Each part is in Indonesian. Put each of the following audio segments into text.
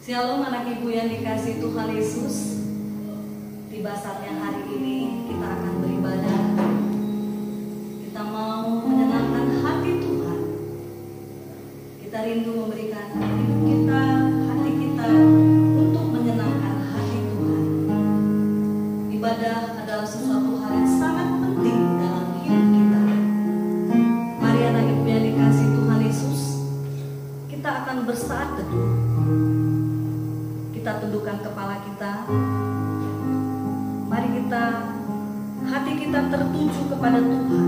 Shalom anak ibu yang dikasih Tuhan Yesus. Tiba saatnya hari ini kita akan beribadah. Kita mau menyenangkan hati Tuhan. Kita rindu memberikan hidup kita, hati kita untuk menyenangkan hati Tuhan. Ibadah adalah sesuatu hal yang sangat penting dalam hidup kita. Mari anak ibu yang dikasih Tuhan Yesus, kita akan bersaat teduh. Kita tundukkan kepala kita. Mari hati kita tertuju kepada Tuhan.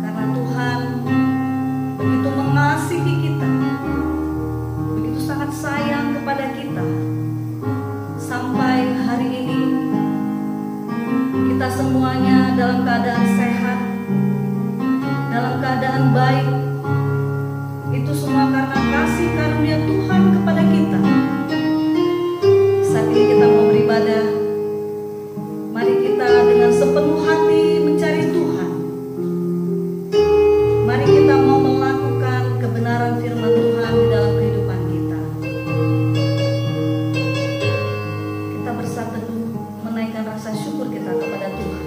Karena Tuhan begitu mengasihi kita, begitu sangat sayang kepada kita. Sampai hari ini kita semuanya dalam keadaan sehat, dalam keadaan baik. Itu semua karena kasih karunia Tuhan kepada kita. Saat ini kita mau beribadah. Mari kita dengan sepenuh hati mencari Tuhan. Mari kita mau melakukan kebenaran firman Tuhan di dalam kehidupan kita. Kita bersatu menaikkan rasa syukur kita kepada Tuhan.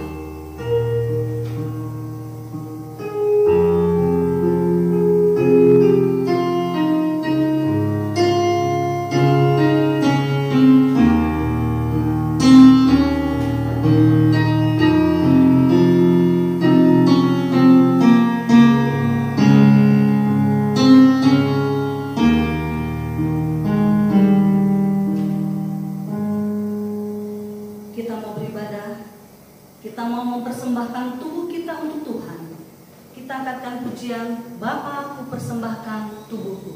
Kita mau mempersembahkan tubuh kita untuk Tuhan. Kita angkatkan pujian, Bapa, ku persembahkan tubuhku.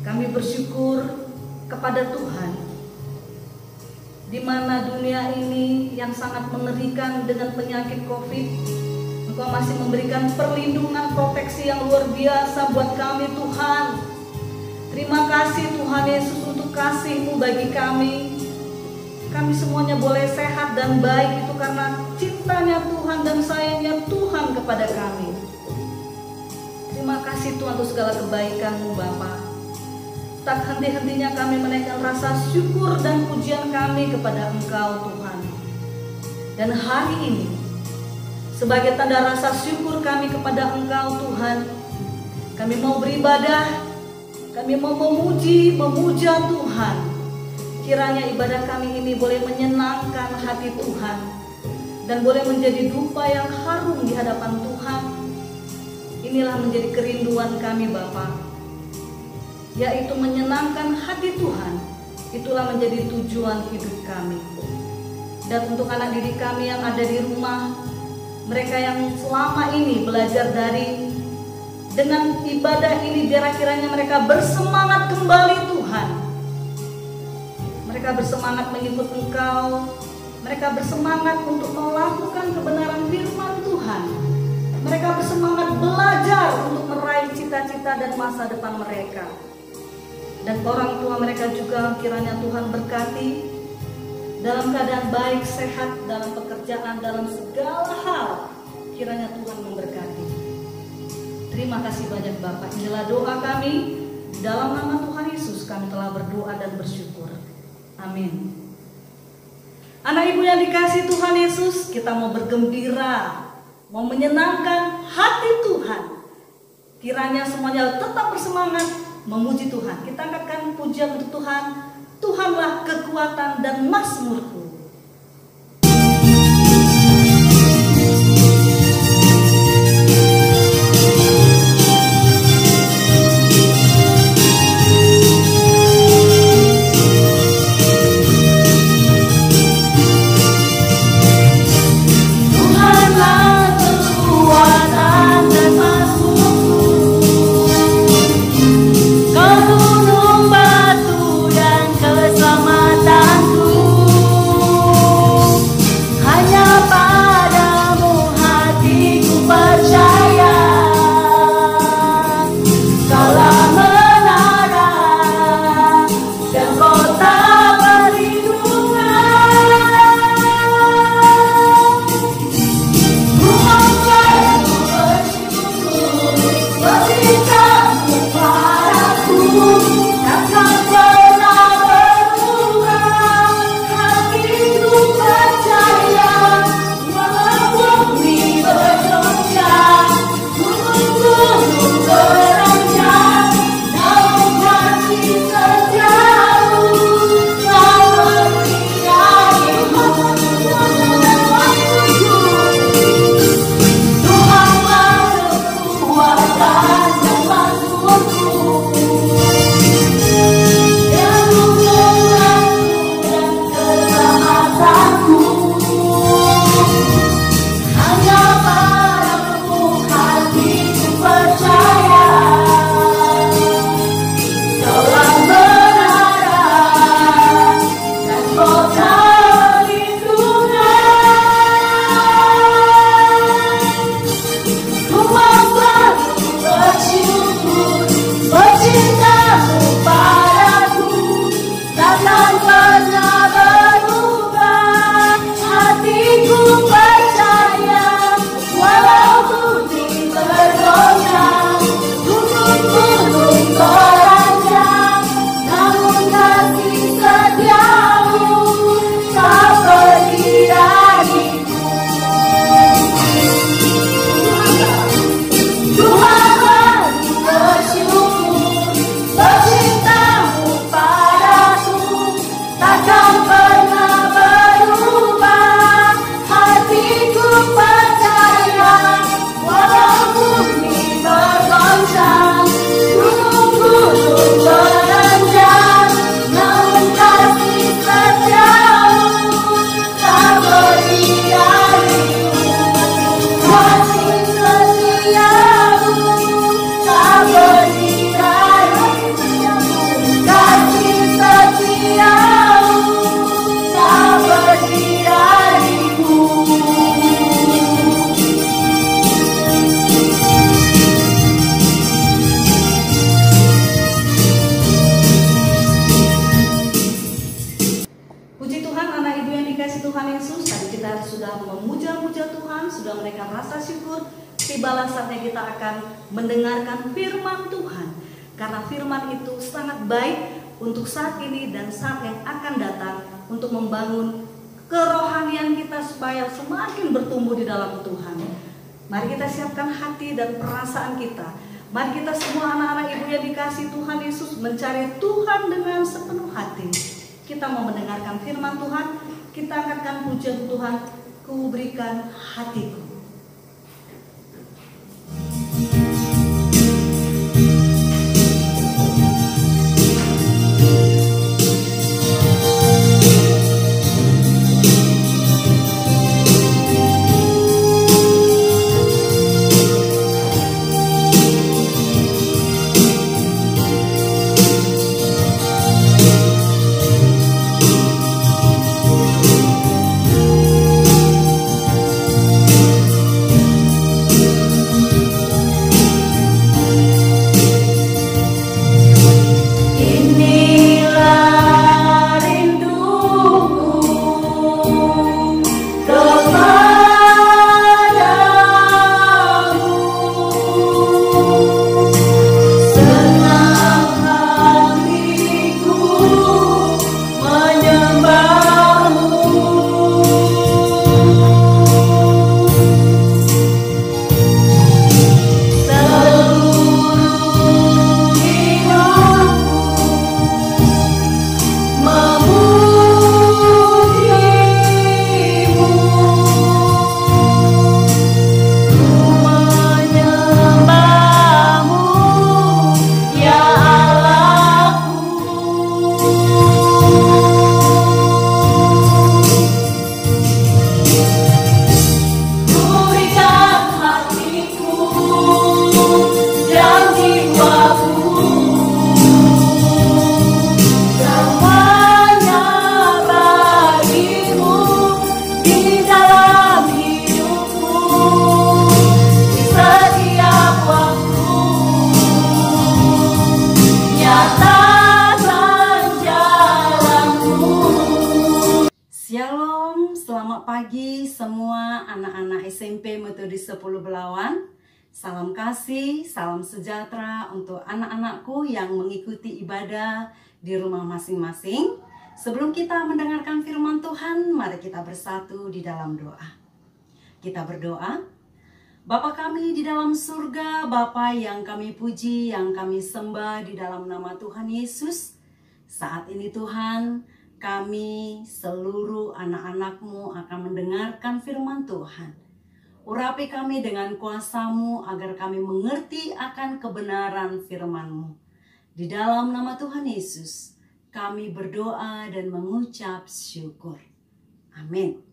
Kami bersyukur kepada Tuhan, di mana dunia ini yang sangat mengerikan dengan penyakit COVID, Engkau masih memberikan perlindungan proteksi yang luar biasa buat kami Tuhan. Terima kasih Tuhan Yesus untuk kasih-Mu bagi kami. Kami semuanya boleh sehat dan baik itu karena cintanya Tuhan dan sayangnya Tuhan kepada kami. Terima kasih Tuhan untuk segala kebaikan-Mu Bapa. Tak henti-hentinya kami menaikkan rasa syukur dan pujian kami kepada Engkau Tuhan. Dan hari ini, sebagai tanda rasa syukur kami kepada Engkau Tuhan, kami mau beribadah, kami mau memuja Tuhan. Kiranya ibadah kami ini boleh menyenangkan hati Tuhan dan boleh menjadi dupa yang harum di hadapan Tuhan. Inilah menjadi kerinduan kami Bapa, yaitu menyenangkan hati Tuhan. Itulah menjadi tujuan hidup kami. Dan untuk anak didik kami yang ada di rumah, mereka yang selama ini belajar daring, dengan ibadah ini biar kiranya mereka bersemangat kembali Tuhan. Mereka bersemangat mengikut Engkau, mereka bersemangat untuk melakukan kebenaran firman Tuhan. Mereka bersemangat belajar untuk meraih cita-cita dan masa depan mereka. Dan orang tua mereka juga kiranya Tuhan berkati dalam keadaan baik, sehat, dalam pekerjaan, dalam segala hal. Kiranya Tuhan memberkati. Terima kasih banyak Bapak. Inilah doa kami. Dalam nama Tuhan Yesus kami telah berdoa dan bersyukur. Amin. Anak ibu yang dikasihi Tuhan Yesus, kita mau bergembira, mau menyenangkan hati Tuhan. Kiranya semuanya tetap bersemangat memuji Tuhan. Kita angkatkan pujian untuk Tuhan. Tuhanlah kekuatan dan mazmurku. Gunung batu dan keselamatanku. memuja-muja Tuhan, sudah menaikkan rasa syukur, tibalah saatnya kita akan mendengarkan firman Tuhan. Karena firman itu sangat baik untuk saat ini dan saat yang akan datang, untuk membangun kerohanian kita supaya semakin bertumbuh di dalam Tuhan. Mari kita siapkan hati dan perasaan kita. Mari kita semua anak-anak ibu yang dikasih Tuhan Yesus mencari Tuhan dengan sepenuh hati. Kita mau mendengarkan firman Tuhan. Kita angkatkan pujian Tuhan, ku berikan hatiku. Pagi semua anak-anak SMP Metodis 10 Belawan. Salam kasih, salam sejahtera untuk anak-anakku yang mengikuti ibadah di rumah masing-masing. Sebelum kita mendengarkan firman Tuhan, mari kita bersatu di dalam doa. Kita berdoa. Bapa kami di dalam surga, Bapa yang kami puji, yang kami sembah di dalam nama Tuhan Yesus. Saat ini Tuhan, kami seluruh anak-anak-Mu akan mendengarkan firman Tuhan. Urapi kami dengan kuasa-Mu agar kami mengerti akan kebenaran firman-Mu. Di dalam nama Tuhan Yesus, kami berdoa dan mengucap syukur. Amin.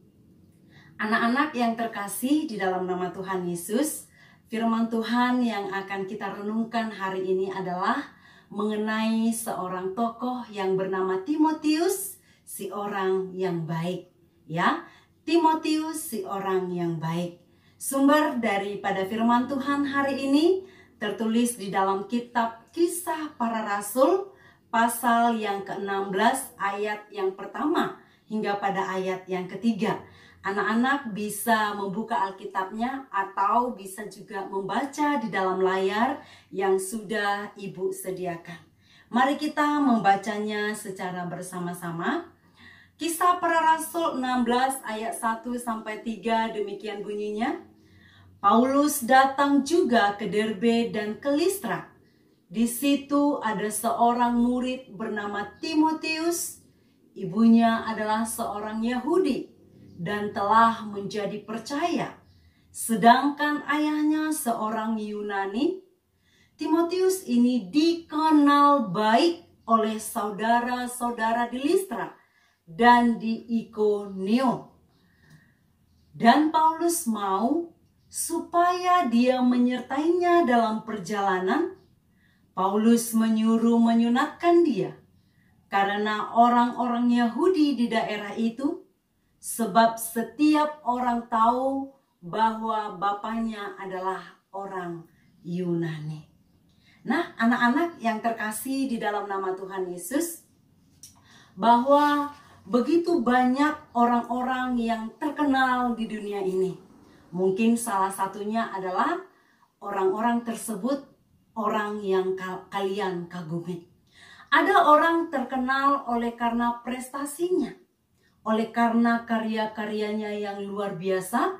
Anak-anak yang terkasih di dalam nama Tuhan Yesus, firman Tuhan yang akan kita renungkan hari ini adalah mengenai seorang tokoh yang bernama Timotius, si orang yang baik, ya. Timotius, si orang yang baik. Sumber daripada firman Tuhan hari ini tertulis di dalam kitab Kisah Para Rasul pasal yang ke-16 ayat yang pertama hingga pada ayat yang ketiga. Anak-anak bisa membuka Alkitabnya atau bisa juga membaca di dalam layar yang sudah Ibu sediakan. Mari kita membacanya secara bersama-sama. Kisah Para Rasul 16 ayat 1-3 demikian bunyinya. Paulus datang juga ke Derbe dan ke Listra. Di situ ada seorang murid bernama Timotius. Ibunya adalah seorang Yahudi dan telah menjadi percaya. Sedangkan ayahnya seorang Yunani. Timotius ini dikenal baik oleh saudara-saudara di Listra dan di Ikonium. Dan Paulus mau supaya dia menyertainya dalam perjalanan. Paulus menyuruh menyunatkan dia karena orang-orang Yahudi di daerah itu, sebab setiap orang tahu bahwa bapaknya adalah orang Yunani. Nah, anak-anak yang terkasih di dalam nama Tuhan Yesus, bahwa begitu banyak orang-orang yang terkenal di dunia ini. Mungkin salah satunya adalah orang-orang tersebut, orang yang kalian kagumi. Ada orang terkenal oleh karena prestasinya, oleh karena karya-karyanya yang luar biasa.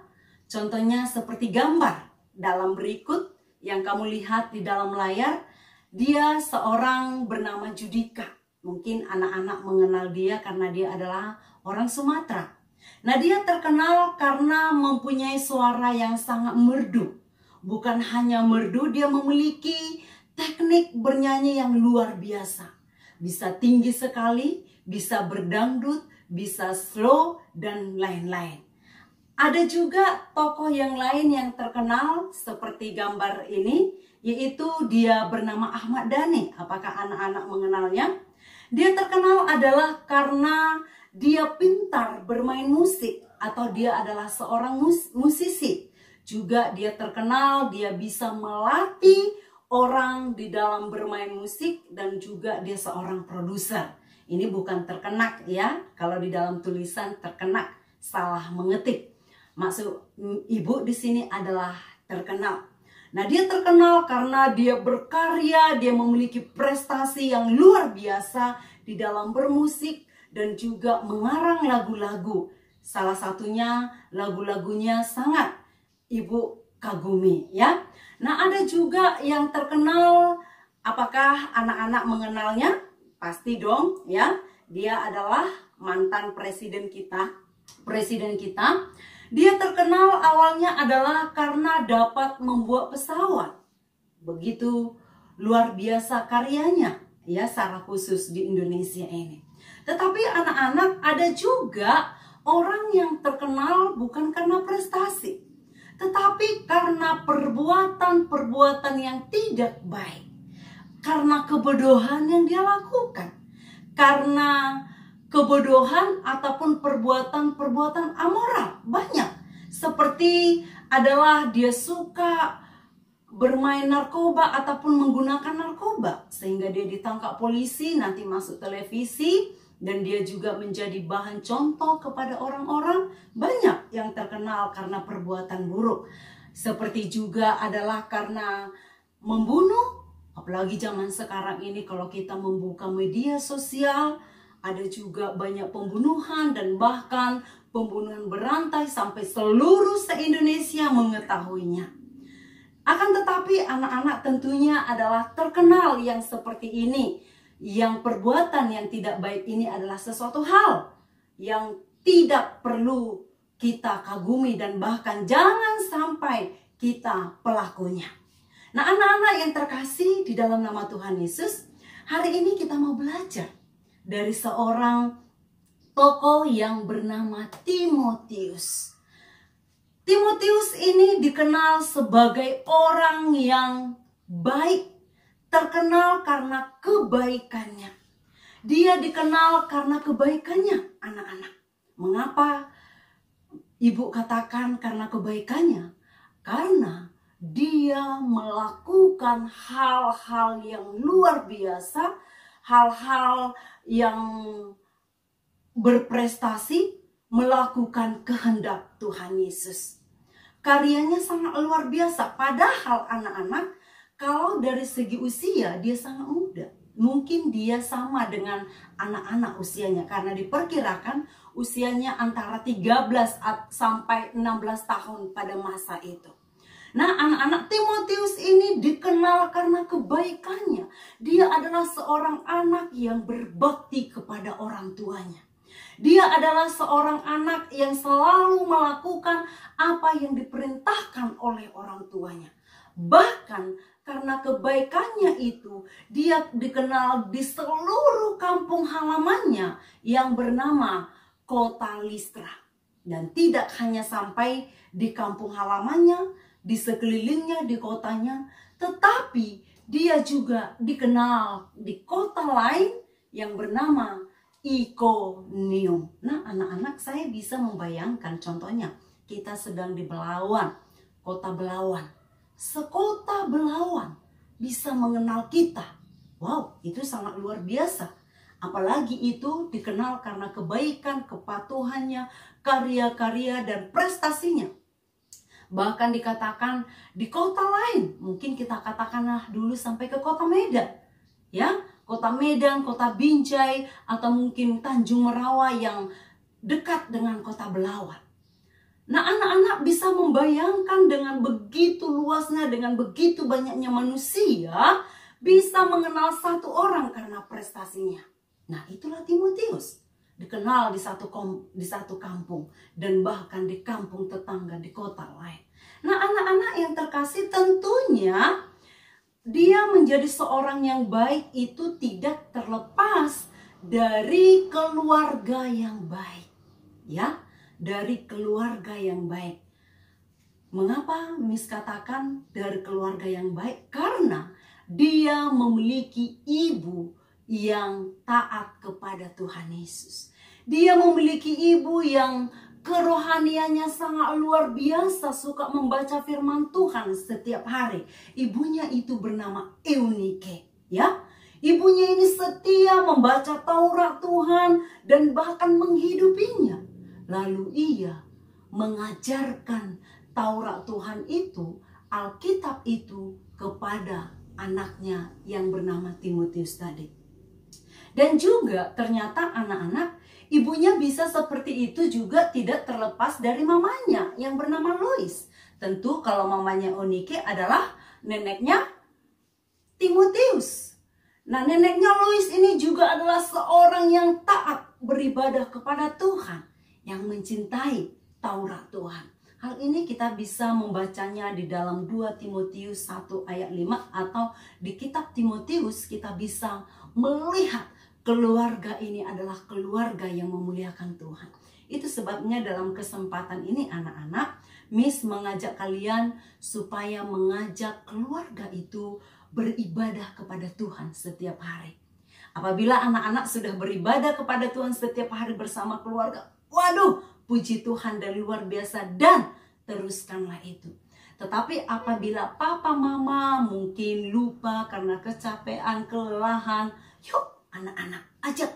Contohnya seperti gambar dalam berikut yang kamu lihat di dalam layar. Dia seorang bernama Judika. Mungkin anak-anak mengenal dia karena dia adalah orang Sumatera. Nah, dia terkenal karena mempunyai suara yang sangat merdu. Bukan hanya merdu, dia memiliki teknik bernyanyi yang luar biasa. Bisa tinggi sekali, bisa berdangdut, bisa slow, dan lain-lain. Ada juga tokoh yang lain yang terkenal seperti gambar ini, yaitu dia bernama Ahmad Dhani. Apakah anak-anak mengenalnya? Dia terkenal adalah karena dia pintar bermain musik atau dia adalah seorang musisi. Juga dia terkenal, dia bisa melatih orang di dalam bermain musik dan juga dia seorang produser. Ini bukan terkenak ya, kalau di dalam tulisan terkenak, salah mengetik. Maksud ibu di sini adalah terkenal. Nah, dia terkenal karena dia berkarya, dia memiliki prestasi yang luar biasa di dalam bermusik dan juga mengarang lagu-lagu. Salah satunya lagu-lagunya sangat ibu kagumi ya. Nah, ada juga yang terkenal, apakah anak-anak mengenalnya? Pasti dong ya. Dia adalah mantan presiden kita. Dia terkenal awalnya adalah karena dapat membuat pesawat. Begitu luar biasa karyanya ya, secara khusus di Indonesia ini. Tetapi anak-anak, ada juga orang yang terkenal bukan karena prestasi, tetapi karena perbuatan-perbuatan yang tidak baik. Karena kebodohan yang dia lakukan. Karena kebodohan ataupun perbuatan-perbuatan amoral banyak. Seperti adalah dia suka bermain narkoba ataupun menggunakan narkoba. Sehingga dia ditangkap polisi, nanti masuk televisi. Dan dia juga menjadi bahan contoh kepada orang-orang. Banyak yang terkenal karena perbuatan buruk. Seperti juga adalah karena membunuh. Apalagi zaman sekarang ini kalau kita membuka media sosial, ada juga banyak pembunuhan dan bahkan pembunuhan berantai sampai seluruh se-Indonesia mengetahuinya. Akan tetapi anak-anak tentunya adalah terkenal yang seperti ini. Yang perbuatan yang tidak baik ini adalah sesuatu hal yang tidak perlu kita kagumi dan bahkan jangan sampai kita pelakunya. Nah, anak-anak yang terkasih di dalam nama Tuhan Yesus, hari ini kita mau belajar dari seorang tokoh yang bernama Timotius. Timotius ini dikenal sebagai orang yang baik, terkenal karena kebaikannya. Dia dikenal karena kebaikannya, anak-anak. Mengapa ibu katakan karena kebaikannya? Karena dia melakukan hal-hal yang luar biasa, hal-hal yang berprestasi, melakukan kehendak Tuhan Yesus. Karyanya sangat luar biasa. Padahal anak-anak, kalau dari segi usia dia sangat muda. Mungkin dia sama dengan anak-anak usianya. Karena diperkirakan usianya antara 13 sampai 16 tahun pada masa itu. Nah, anak-anak, Timotius ini dikenal karena kebaikannya. Dia adalah seorang anak yang berbakti kepada orang tuanya. Dia adalah seorang anak yang selalu melakukan apa yang diperintahkan oleh orang tuanya. Bahkan karena kebaikannya itu, dia dikenal di seluruh kampung halamannya yang bernama Kota Listra. Dan tidak hanya sampai di kampung halamannya, di sekelilingnya, di kotanya, tetapi dia juga dikenal di kota lain yang bernama Ikonium. Nah, anak-anak, saya bisa membayangkan contohnya kita sedang di Belawan, kota Belawan. Sekota Belawan bisa mengenal kita. Wow, itu sangat luar biasa. Apalagi itu dikenal karena kebaikan, kepatuhannya, karya-karya dan prestasinya. Bahkan dikatakan di kota lain, mungkin kita katakanlah dulu sampai ke kota Medan. Ya, kota Medan, kota Binjai, atau mungkin Tanjung Merawa yang dekat dengan kota Belawan. Nah, anak-anak bisa membayangkan dengan begitu luasnya, dengan begitu banyaknya manusia, bisa mengenal satu orang karena prestasinya. Nah, itulah Timotius. Dikenal di satu kampung dan bahkan di kampung tetangga di kota lain. Nah, anak-anak yang terkasih, tentunya dia menjadi seorang yang baik itu tidak terlepas dari keluarga yang baik. Ya, dari keluarga yang baik. Mengapa Miss katakan dari keluarga yang baik? Karena dia memiliki ibu yang taat kepada Tuhan Yesus. Dia memiliki ibu yang kerohaniannya sangat luar biasa, suka membaca firman Tuhan setiap hari. Ibunya itu bernama Eunike, ya. Ibunya ini setia membaca Taurat Tuhan dan bahkan menghidupinya. Lalu ia mengajarkan Taurat Tuhan itu, Alkitab itu kepada anaknya yang bernama Timotius tadi. Dan juga ternyata anak-anak, ibunya bisa seperti itu juga tidak terlepas dari mamanya yang bernama Lois. Tentu kalau mamanya Eunike adalah neneknya Timotius. Nah, neneknya Lois ini juga adalah seorang yang taat beribadah kepada Tuhan, yang mencintai Taurat Tuhan. Hal ini kita bisa membacanya di dalam 2 Timotius 1 ayat 5, atau di kitab Timotius kita bisa melihat keluarga ini adalah keluarga yang memuliakan Tuhan. Itu sebabnya dalam kesempatan ini anak-anak, Miss mengajak kalian supaya mengajak keluarga itu beribadah kepada Tuhan setiap hari. Apabila anak-anak sudah beribadah kepada Tuhan setiap hari bersama keluarga, waduh, puji Tuhan dan luar biasa, dan teruskanlah itu. Tetapi apabila papa mama mungkin lupa karena kecapean, kelelahan, yuk anak-anak ajak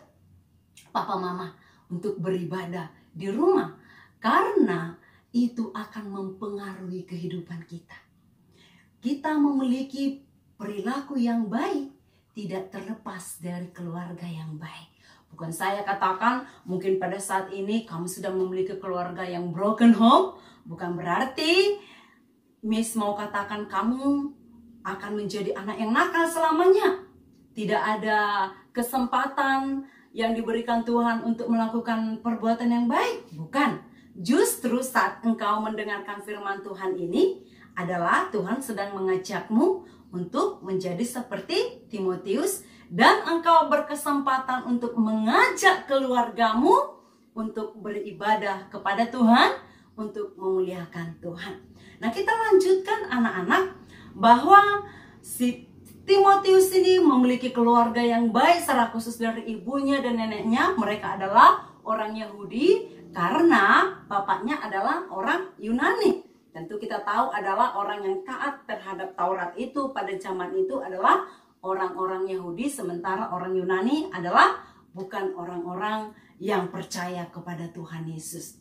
papa mama untuk beribadah di rumah, karena itu akan mempengaruhi kehidupan kita. Kita memiliki perilaku yang baik tidak terlepas dari keluarga yang baik. Bukan saya katakan mungkin pada saat ini kamu sudah memiliki keluarga yang broken home, bukan berarti Miss mau katakan kamu akan menjadi anak yang nakal selamanya. Tidak ada kesempatan yang diberikan Tuhan untuk melakukan perbuatan yang baik. Bukan. Justru saat engkau mendengarkan firman Tuhan ini adalah Tuhan sedang mengajakmu untuk menjadi seperti Timotius, dan engkau berkesempatan untuk mengajak keluargamu untuk beribadah kepada Tuhan, untuk memuliakan Tuhan. Nah, kita lanjutkan anak-anak, bahwa si Timotius ini memiliki keluarga yang baik secara khusus dari ibunya dan neneknya. Mereka adalah orang Yahudi karena bapaknya adalah orang Yunani. Tentu kita tahu adalah orang yang taat terhadap Taurat itu pada zaman itu adalah orang-orang Yahudi, sementara orang Yunani adalah bukan orang-orang yang percaya kepada Tuhan Yesus.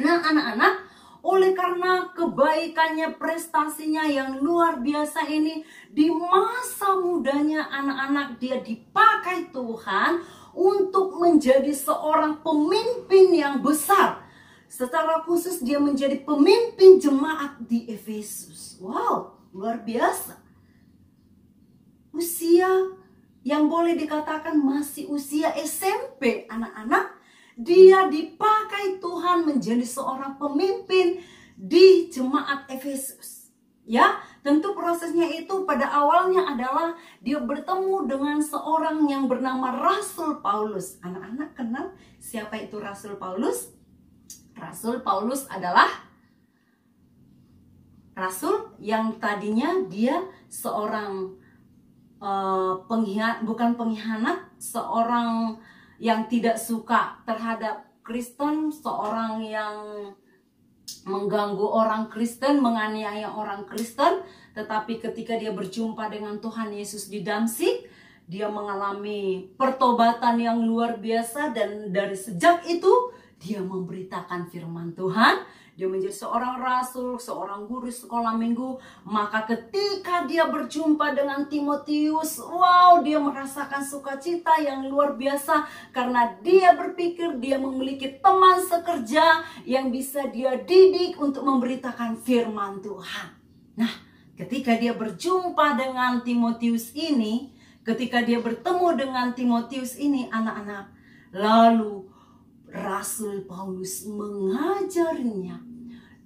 Nah, anak-anak, oleh karena kebaikannya, prestasinya yang luar biasa ini, di masa mudanya anak-anak dia dipakai Tuhan untuk menjadi seorang pemimpin yang besar. Secara khusus dia menjadi pemimpin jemaat di Efesus. Wow, luar biasa. Usia yang boleh dikatakan masih usia SMP, anak-anak, dia dipakai Tuhan menjadi seorang pemimpin di jemaat Efesus. Ya, tentu prosesnya itu pada awalnya adalah dia bertemu dengan seorang yang bernama Rasul Paulus. Anak-anak kenal siapa itu Rasul Paulus? Rasul Paulus adalah rasul yang tadinya dia seorang bukan pengkhianat, seorang yang tidak suka terhadap Kristen, seorang yang mengganggu orang Kristen, menganiaya orang Kristen. Tetapi ketika dia berjumpa dengan Tuhan Yesus di Damsyik, dia mengalami pertobatan yang luar biasa, dan dari sejak itu dia memberitakan firman Tuhan. Dia menjadi seorang rasul, seorang guru sekolah minggu. Maka ketika dia berjumpa dengan Timotius, wow, dia merasakan sukacita yang luar biasa. Karena dia berpikir dia memiliki teman sekerja yang bisa dia didik untuk memberitakan firman Tuhan. Nah, ketika dia berjumpa dengan Timotius ini, ketika dia bertemu dengan Timotius ini, anak-anak, lalu Rasul Paulus mengajarinya.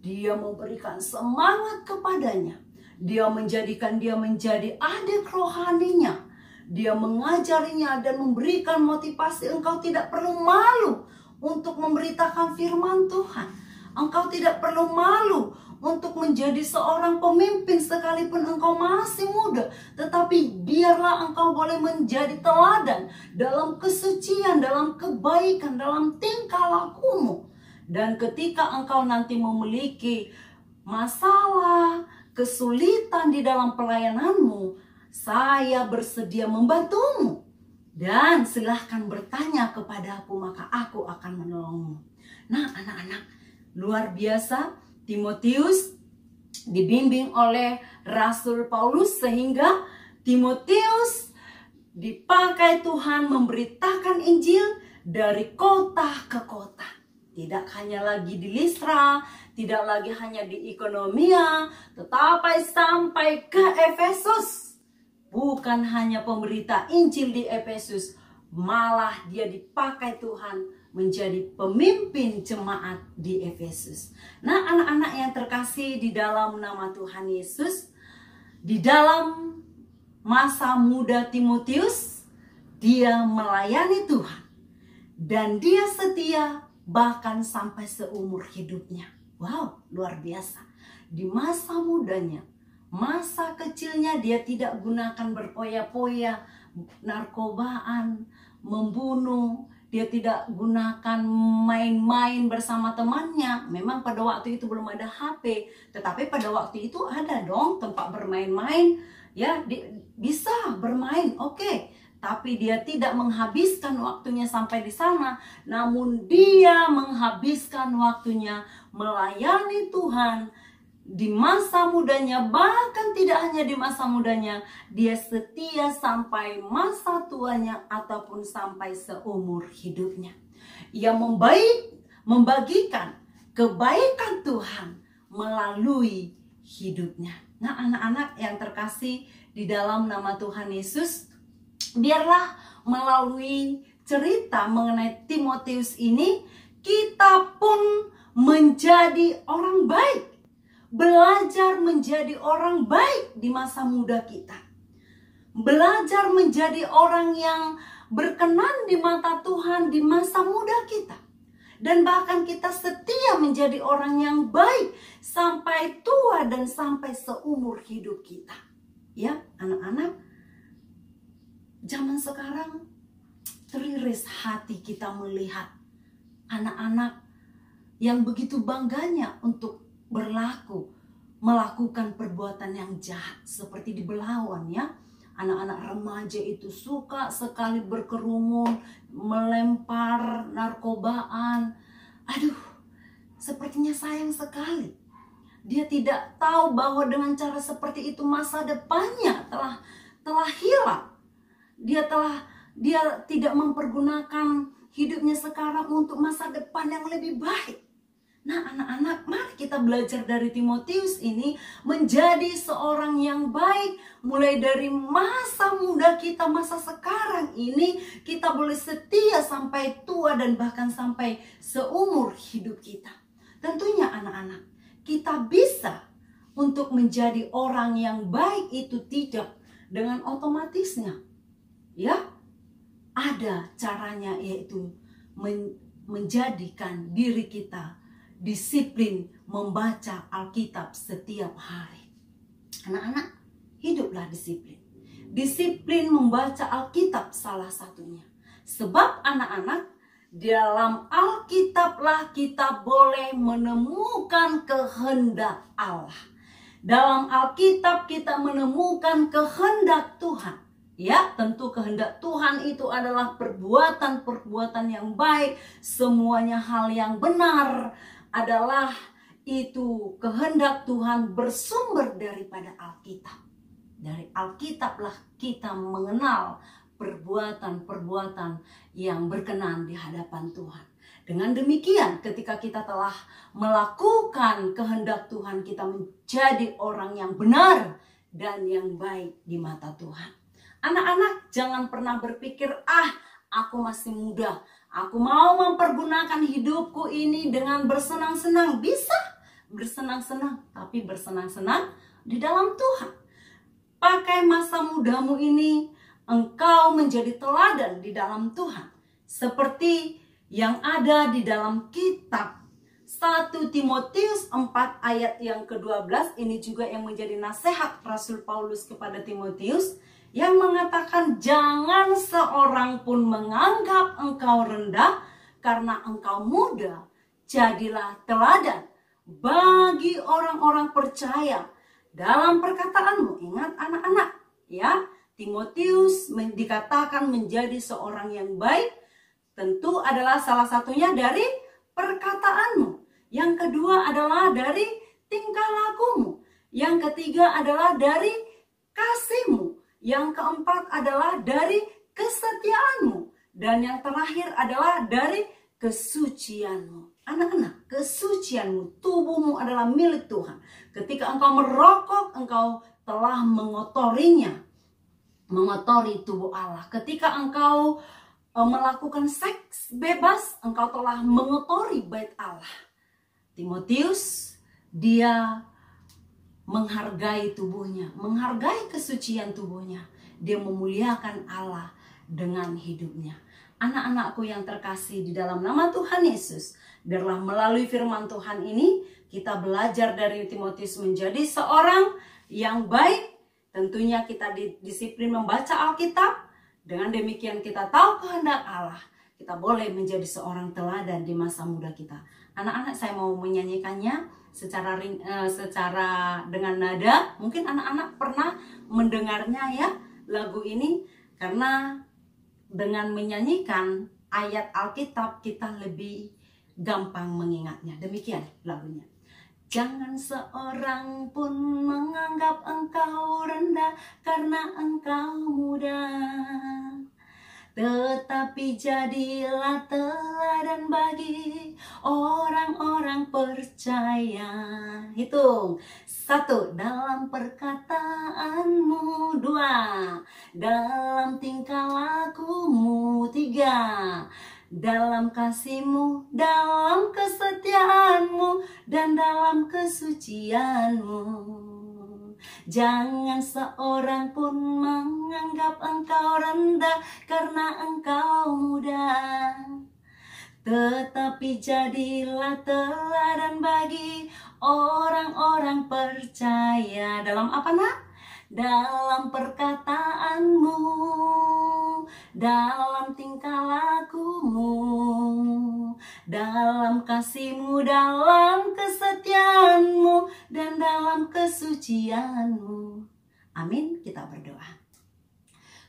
Dia memberikan semangat kepadanya. Dia menjadikan dia menjadi adik rohaninya. Dia mengajarinya dan memberikan motivasi. Engkau tidak perlu malu untuk memberitakan firman Tuhan. Engkau tidak perlu malu untuk menjadi seorang pemimpin sekalipun engkau masih muda. Tetapi biarlah engkau boleh menjadi teladan dalam kesucian, dalam kebaikan, dalam tingkah lakumu. Dan ketika engkau nanti memiliki masalah, kesulitan di dalam pelayananmu, saya bersedia membantumu. Dan silahkan bertanya kepada aku, maka aku akan menolongmu. Nah, anak-anak, luar biasa. Timotius dibimbing oleh Rasul Paulus sehingga Timotius dipakai Tuhan memberitakan Injil dari kota ke kota. Tidak hanya lagi di Listra, tidak lagi hanya di Ikonomia, tetapi sampai ke Efesus. Bukan hanya pemberita Injil di Efesus, malah dia dipakai Tuhan menjadi pemimpin jemaat di Efesus. Nah, anak-anak yang terkasih di dalam nama Tuhan Yesus, di dalam masa muda Timotius, dia melayani Tuhan. Dan dia setia bahkan sampai seumur hidupnya. Wow, luar biasa. Di masa mudanya, masa kecilnya dia tidak gunakan berpoya-poya, narkobaan, membunuh. Dia tidak gunakan main-main bersama temannya. Memang pada waktu itu belum ada HP. Tetapi pada waktu itu ada dong tempat bermain-main. Ya, bisa bermain, oke. Tapi dia tidak menghabiskan waktunya sampai di sana. Namun dia menghabiskan waktunya melayani Tuhan di masa mudanya. Bahkan tidak hanya di masa mudanya, dia setia sampai masa tuanya ataupun sampai seumur hidupnya. Ia membagikan kebaikan Tuhan melalui hidupnya. Nah, anak-anak yang terkasih di dalam nama Tuhan Yesus, biarlah melalui cerita mengenai Timotius ini, kita pun menjadi orang baik. Belajar menjadi orang baik di masa muda kita. Belajar menjadi orang yang berkenan di mata Tuhan di masa muda kita. Dan bahkan kita setia menjadi orang yang baik sampai tua dan sampai seumur hidup kita. Ya, anak-anak, zaman sekarang teriris hati kita melihat anak-anak yang begitu bangganya untuk melakukan perbuatan yang jahat seperti di Belawan, ya. Anak-anak remaja itu suka sekali berkerumun, melempar narkobaan. Aduh, sepertinya sayang sekali. Dia tidak tahu bahwa dengan cara seperti itu masa depannya telah hilang. Dia tidak mempergunakan hidupnya sekarang untuk masa depan yang lebih baik. Nah, anak-anak, mari kita belajar dari Timotius ini menjadi seorang yang baik. Mulai dari masa muda kita, masa sekarang ini, kita boleh setia sampai tua dan bahkan sampai seumur hidup kita. Tentunya anak-anak, kita bisa untuk menjadi orang yang baik itu tidak dengan otomatisnya. Ya, ada caranya, yaitu menjadikan diri kita disiplin membaca Alkitab setiap hari. Anak-anak, hiduplah disiplin. Disiplin membaca Alkitab salah satunya. Sebab anak-anak, dalam Alkitablah kita boleh menemukan kehendak Allah. Dalam Alkitab kita menemukan kehendak Tuhan. Ya, tentu kehendak Tuhan itu adalah perbuatan-perbuatan yang baik, semuanya hal yang benar adalah itu kehendak Tuhan bersumber daripada Alkitab. Dari Alkitablah kita mengenal perbuatan-perbuatan yang berkenan di hadapan Tuhan. Dengan demikian, ketika kita telah melakukan kehendak Tuhan, kita menjadi orang yang benar dan yang baik di mata Tuhan. Anak-anak, jangan pernah berpikir, aku masih muda, aku mau mempergunakan hidupku ini dengan bersenang-senang. Bisa bersenang-senang, tapi bersenang-senang di dalam Tuhan. Pakai masa mudamu ini, engkau menjadi teladan di dalam Tuhan. Seperti yang ada di dalam kitab 1 Timotius 4 ayat yang ke-12. Ini juga yang menjadi nasihat Rasul Paulus kepada Timotius, yang mengatakan jangan seorang pun menganggap engkau rendah karena engkau muda. Jadilah teladan bagi orang-orang percaya dalam perkataanmu. Ingat anak-anak, ya, Timotius dikatakan menjadi seorang yang baik, tentu adalah salah satunya dari perkataanmu. Yang kedua adalah dari tingkah lakumu. Yang ketiga adalah dari kasihmu. Yang keempat adalah dari kesetiaanmu. Dan yang terakhir adalah dari kesucianmu. Anak-anak, kesucianmu, tubuhmu adalah milik Tuhan. Ketika engkau merokok, engkau telah mengotorinya. Mengotori tubuh Allah. Ketika engkau melakukan seks bebas, engkau telah mengotori bait Allah. Timotius, dia menghargai tubuhnya, menghargai kesucian tubuhnya. Dia memuliakan Allah dengan hidupnya. Anak-anakku yang terkasih di dalam nama Tuhan Yesus, biarlah melalui firman Tuhan ini kita belajar dari Timotius menjadi seorang yang baik. Tentunya kita disiplin membaca Alkitab. Dengan demikian kita tahu kehendak Allah. Kita boleh menjadi seorang teladan di masa muda kita. Anak-anak, saya mau menyanyikannya secara dengan nada. Mungkin anak-anak pernah mendengarnya ya, lagu ini, karena dengan menyanyikan ayat Alkitab kita lebih gampang mengingatnya. Demikian lagunya. Jangan seorang pun menganggap engkau rendah karena engkau muda, tetapi jadilah teladan bagi orang-orang percaya. Hitung. 1, dalam perkataanmu. 2, dalam tingkah lakumu. 3, dalam kasihmu, dalam kesetiaanmu, dan dalam kesucianmu. Jangan seorang pun menganggap engkau rendah karena engkau muda, tetapi jadilah teladan bagi orang-orang percaya. Dalam apa, nak? Dalam perkataanmu, dalam tingkah lakumu, dalam kasihmu, dalam kesetiaanmu, dan dalam kesucianmu. Amin. Kita berdoa.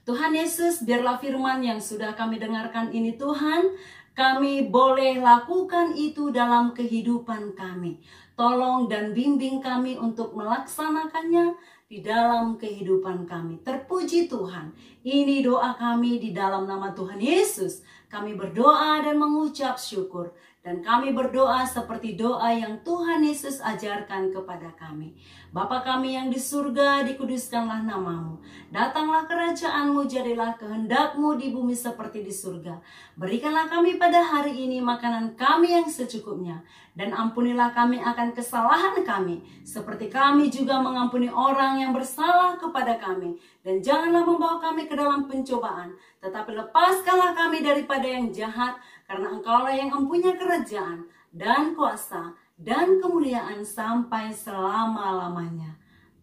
Tuhan Yesus, biarlah firman yang sudah kami dengarkan ini, Tuhan, kami boleh lakukan itu dalam kehidupan kami. Tolong dan bimbing kami untuk melaksanakannya di dalam kehidupan kami. Terpuji Tuhan. Ini doa kami di dalam nama Tuhan Yesus. Kami berdoa dan mengucap syukur. Dan kami berdoa seperti doa yang Tuhan Yesus ajarkan kepada kami. Bapa kami yang di surga, dikuduskanlah namamu. Datanglah kerajaanmu, jadilah kehendakmu di bumi seperti di surga. Berikanlah kami pada hari ini makanan kami yang secukupnya. Dan ampunilah kami akan kesalahan kami, seperti kami juga mengampuni orang yang bersalah kepada kami. Dan janganlah membawa kami ke dalam pencobaan, tetapi lepaskanlah kami daripada yang jahat, karena Engkaulah yang mempunyai kerajaan dan kuasa dan kemuliaan sampai selama-lamanya.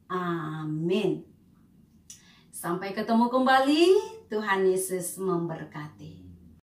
Amin. Sampai ketemu kembali. Tuhan Yesus memberkati.